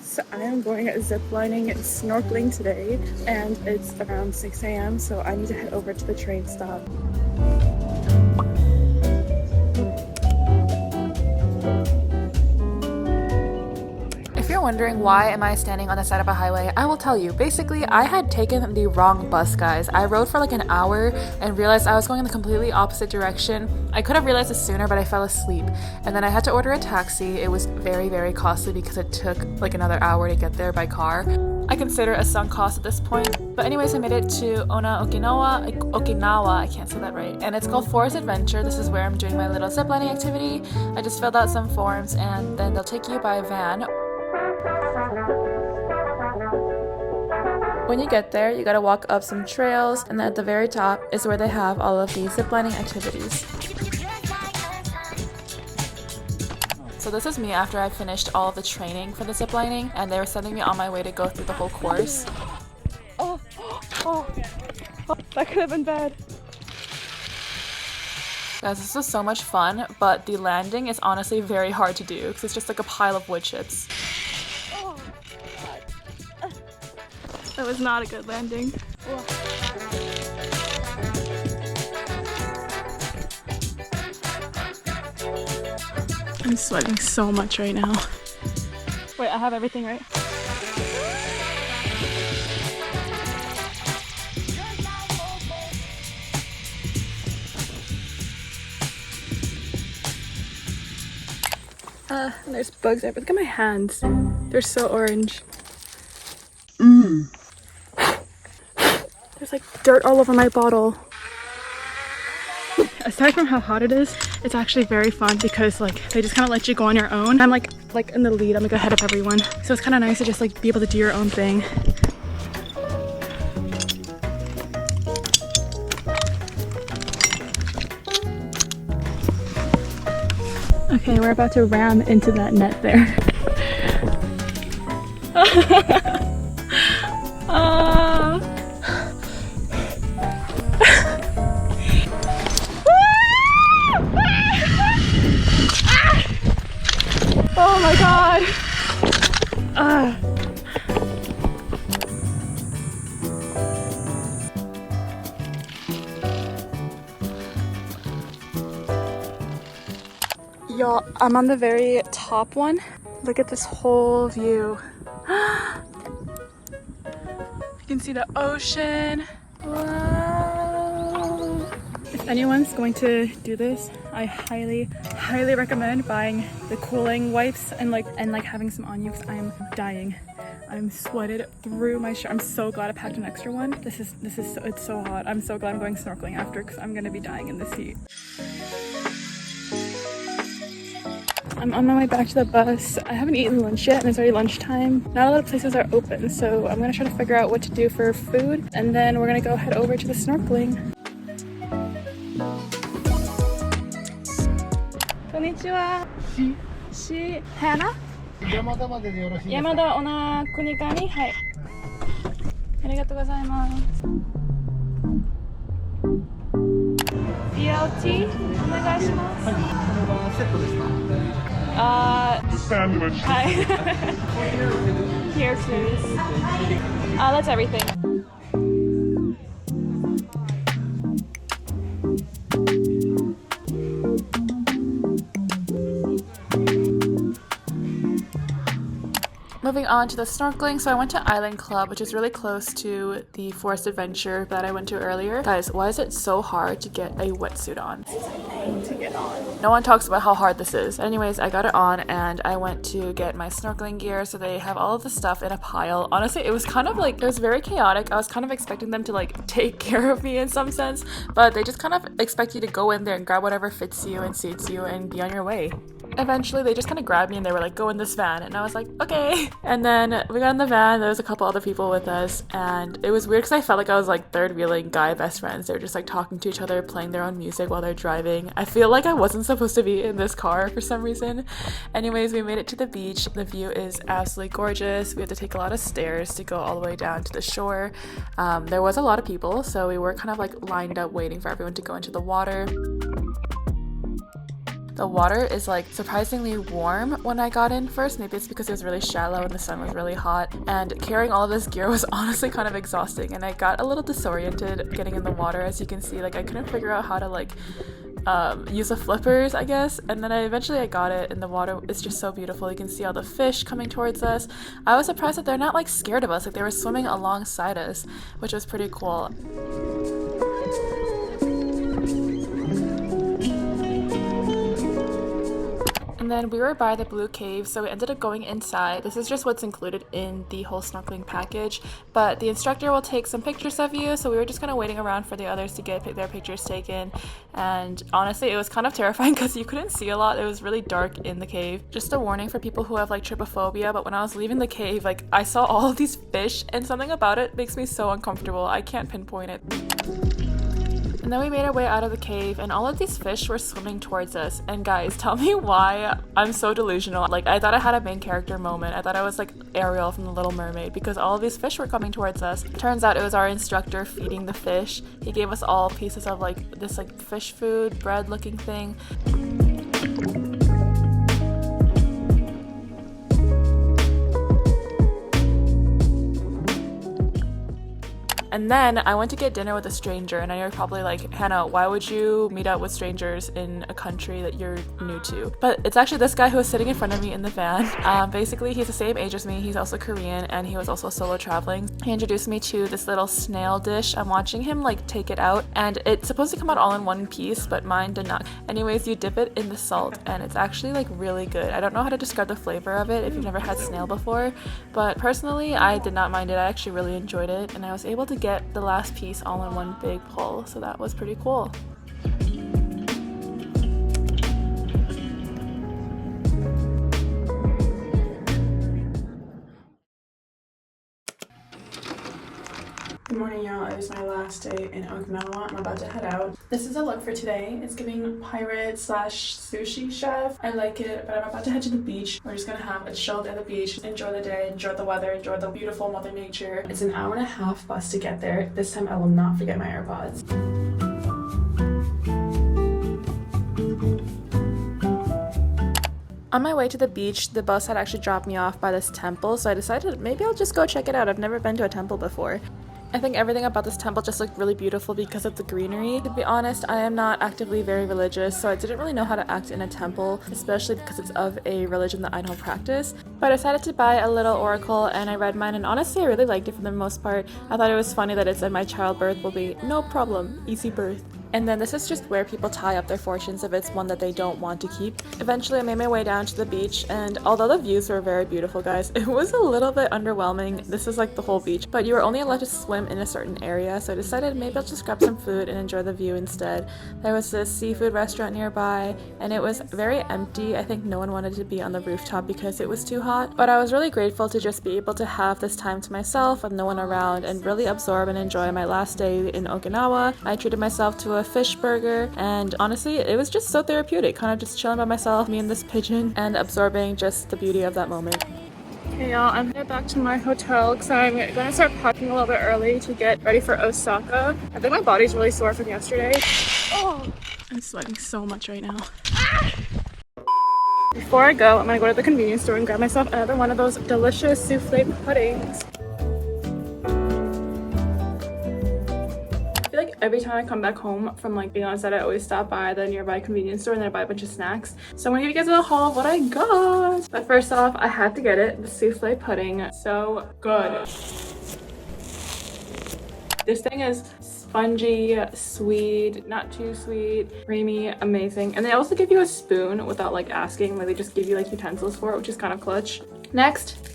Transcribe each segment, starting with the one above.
So I am going ziplining and snorkeling today, and it's around 6 a.m. so I need to head over to the train stop. If you're wondering why am I standing on the side of a highway, I will tell you. Basically, I had taken the wrong bus, guys. I rode for like an hour and realized I was going in the completely opposite direction. I could have realized this sooner, but I fell asleep. And then I had to order a taxi. It was very, very costly because it took like another hour to get there by car. I consider it a sunk cost at this point. But anyways, I made it to Okinawa, I can't say that right. And it's called Forest Adventure. This is where I'm doing my little ziplining activity. I just filled out some forms and then they'll take you by van. When you get there, you gotta walk up some trails, and then at the very top is where they have all of these ziplining activities. So this is me after I finished all of the training for the ziplining, and they were sending me on my way to go through the whole course. Oh, that could have been bad. Guys, this was so much fun, but the landing is honestly very hard to do because it's just like a pile of wood chips. That was not a good landing. I'm sweating so much right now. Wait, I have everything right? There's bugs everywhere. Look at my hands. They're so orange. There's like dirt all over my bottle. Aside from how hot it is, it's actually very fun because like they just kind of let you go on your own. I'm like in the lead. I'm like ahead of everyone. So it's kind of nice to just like be able to do your own thing. Okay, we're about to ram into that net there. Oh my god! Y'all, I'm on the very top one. Look at this whole view. You can see the ocean. Wow. If anyone's going to do this, I highly recommend buying the cooling wipes and having some on you because I'm dying. I'm sweated through my shirt. I'm so glad I packed an extra one. It's so hot. I'm so glad I'm going snorkeling after because I'm gonna be dying in this heat. I'm on my way back to the bus. I haven't eaten lunch yet and it's already lunchtime. Not a lot of places are open, so I'm gonna try to figure out what to do for food and then we're gonna go head over to the snorkeling. Konnichiwa. Shi. Hannah? Yamada ona kunika ni? Hai. Arigatou gozaimasu. BLT? Onegaishimasu. The sandwich. Hi. Here, please. That's everything. Moving on to the snorkeling, so I went to Island Club, which is really close to the Forest Adventure that I went to earlier. Guys, why is it so hard to get a wetsuit on? It's a pain to get on. No one talks about how hard this is. Anyways, I got it on and I went to get my snorkeling gear, so they have all of the stuff in a pile. Honestly, it was kind of like, it was very chaotic. I was kind of expecting them to like take care of me in some sense, but they just kind of expect you to go in there and grab whatever fits you and suits you and be on your way. Eventually, they just kind of grabbed me and they were like, go in this van. And I was like, okay. And then we got in the van. There was a couple other people with us. And it was weird because I felt like I was like third wheeling guy best friends. They were just like talking to each other, playing their own music while they're driving. I feel like I wasn't supposed to be in this car for some reason. Anyways, we made it to the beach. The view is absolutely gorgeous. We had to take a lot of stairs to go all the way down to the shore. There was a lot of people, so we were kind of like lined up waiting for everyone to go into the water. The water is like surprisingly warm when I got in first. Maybe it's because it was really shallow and the sun was really hot, and carrying all of this gear was honestly kind of exhausting, and I got a little disoriented getting in the water. As you can see, like I couldn't figure out how to like use the flippers, I guess, and then eventually I got it, and the water is just so beautiful. You can see all the fish coming towards us. I was surprised that they're not like scared of us, like they were swimming alongside us, which was pretty cool. And then we were by the blue cave, so we ended up going inside. This is just what's included in the whole snorkeling package, but the instructor will take some pictures of you, so we were just kind of waiting around for the others to get their pictures taken. And honestly, it was kind of terrifying because you couldn't see a lot. It was really dark in the cave. Just a warning for people who have like trypophobia, but when I was leaving the cave, like I saw all of these fish, and something about it makes me so uncomfortable. I can't pinpoint it. And then we made our way out of the cave, and all of these fish were swimming towards us. And guys, tell me why I'm so delusional. Like, I thought I had a main character moment. I thought I was like Ariel from The Little Mermaid because all of these fish were coming towards us. Turns out it was our instructor feeding the fish. He gave us all pieces of like this like fish food, bread looking thing. And then I went to get dinner with a stranger, and you're probably like, Hannah, why would you meet up with strangers in a country that you're new to? But it's actually this guy who was sitting in front of me in the van. Basically, he's the same age as me. He's also Korean, and he was also solo traveling. He introduced me to this little snail dish. I'm watching him like take it out, and it's supposed to come out all in one piece, but mine did not. Anyways, you dip it in the salt, and it's actually like really good. I don't know how to describe the flavor of it if you've never had snail before, but personally, I did not mind it. I actually really enjoyed it, and I was able to get the last piece all in one big pull, so that was pretty cool. Good morning, y'all. It is my last day in Okinawa. I'm about to head out. This is a look for today. It's giving pirate slash sushi chef. I like it, but I'm about to head to the beach. We're just gonna have a chill day at the beach, enjoy the day, enjoy the weather, enjoy the beautiful mother nature. It's an hour and a half bus to get there. This time I will not forget my AirPods. On my way to the beach, the bus had actually dropped me off by this temple, so I decided maybe I'll just go check it out. I've never been to a temple before. I think everything about this temple just looked really beautiful because of the greenery. To be honest, I am not actively very religious, so I didn't really know how to act in a temple, especially because it's of a religion that I don't practice. But I decided to buy a little oracle, and I read mine, and honestly I really liked it for the most part. I thought it was funny that it said my childbirth will be no problem, easy birth. And then this is just where people tie up their fortunes if it's one that they don't want to keep. Eventually I made my way down to the beach, and although the views were very beautiful, guys, it was a little bit underwhelming. This is like the whole beach, but you were only allowed to swim in a certain area, so I decided maybe I'll just grab some food and enjoy the view instead. There was this seafood restaurant nearby, and it was very empty. I think no one wanted to be on the rooftop because it was too hot, but I was really grateful to just be able to have this time to myself with no one around and really absorb and enjoy my last day in Okinawa. I treated myself to a fish burger, and honestly it was just so therapeutic, kind of just chilling by myself, me and this pigeon, and absorbing just the beauty of that moment. Okay, y'all, I'm headed back to my hotel because I'm gonna start packing a little bit early to get ready for Osaka. I think my body's really sore from yesterday. Oh, I'm sweating so much right now. Before I go, I'm gonna go to the convenience store and grab myself another one of those delicious souffle puddings. Every time I come back home from like being on set, I always stop by the nearby convenience store and then I buy a bunch of snacks. So I'm gonna give you guys a haul of what I got. But first off, I had to get it, the souffle pudding. So good. This thing is spongy, sweet, not too sweet, creamy, amazing. And they also give you a spoon without like asking, like they just give you like utensils for it, which is kind of clutch. Next,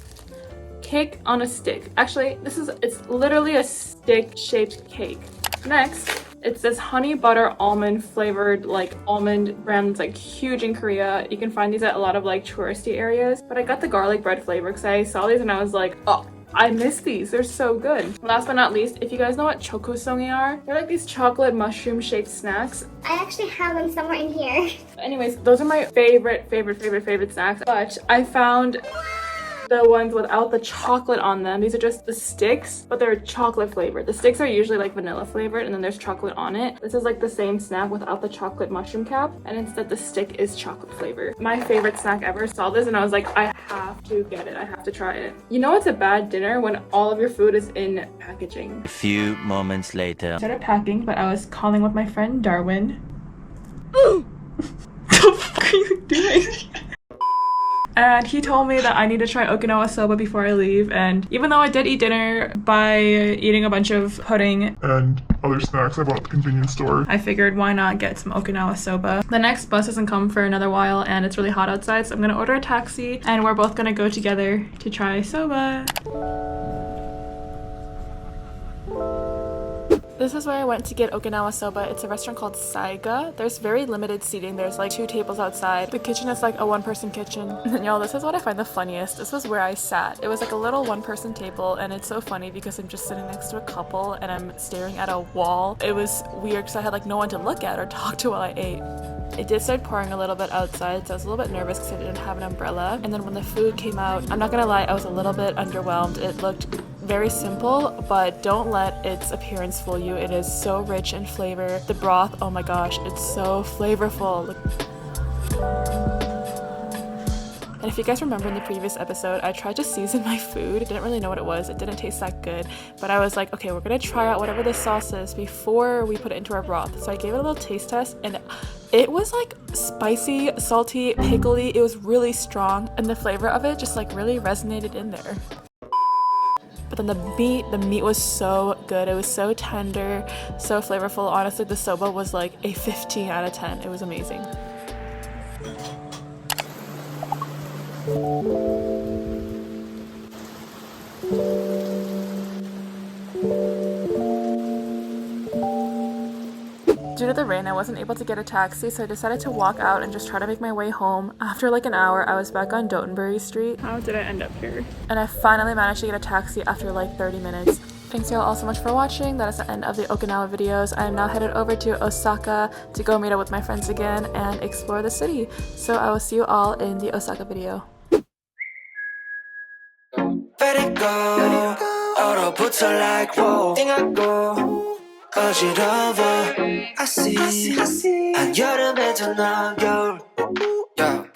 cake on a stick. Actually, it's literally a stick shaped cake. Next, it's this honey butter almond flavored like almond brand that's like huge in Korea. You can find these at a lot of like touristy areas, but I got the garlic bread flavor because I saw these and I was like, oh, I miss these. They're so good. Last but not least, if you guys know what chokosongi are, they're like these chocolate mushroom shaped snacks. I actually have them somewhere in here. Anyways, those are my favorite snacks, but I found the ones without the chocolate on them. These are just the sticks, but they're chocolate flavored. The sticks are usually like vanilla flavored, and then there's chocolate on it. This is like the same snack without the chocolate mushroom cap, and instead the stick is chocolate flavor. My favorite snack ever. Saw this and I was like, I have to get it. I have to try it. You know it's a bad dinner when all of your food is in packaging. A few moments later. I started packing, but I was calling with my friend Darwin. What the fuck are you doing? And he told me that I need to try Okinawa soba before I leave, and even though I did eat dinner by eating a bunch of pudding and other snacks I bought at the convenience store, I figured why not get some Okinawa soba. The next bus doesn't come for another while and it's really hot outside, so I'm gonna order a taxi and we're both gonna go together to try soba. This is where I went to get Okinawa soba. It's a restaurant called Saiga. There's very limited seating. There's like 2 tables outside. The kitchen is like a 1-person kitchen. And y'all, this is what I find the funniest. This was where I sat. It was like a little 1-person table, and it's so funny because I'm just sitting next to a couple and I'm staring at a wall. It was weird because I had like no one to look at or talk to while I ate. It did start pouring a little bit outside, so I was a little bit nervous because I didn't have an umbrella. And then when the food came out, I'm not gonna lie, I was a little bit underwhelmed. It looked very simple, but don't let its appearance fool you. It is so rich in flavor. The broth, oh my gosh, it's so flavorful. And if you guys remember in the previous episode, I tried to season my food. I didn't really know what it was. It didn't taste that good. But I was like, okay, we're gonna try out whatever this sauce is before we put it into our broth. So I gave it a little taste test, and it was like spicy, salty, pickly. It was really strong, and the flavor of it just like really resonated in there. But then the meat was so good. It was so tender, so flavorful. Honestly, the soba was like a 15 out of 10. It was amazing. Due to the rain, I wasn't able to get a taxi, so I decided to walk out and just try to make my way home. After like an hour, I was back on Dotonbury Street. How did I end up here? And I finally managed to get a taxi after like 30 minutes. Thanks y'all all so much for watching. That is the end of the Okinawa videos. I am now headed over to Osaka to go meet up with my friends again and explore the city. So I will see you all in the Osaka video. Let it go. 얼어붙어 like whoa. 띵하고 어지러워. I see. 한여름에 더 나은 겨울. Yeah.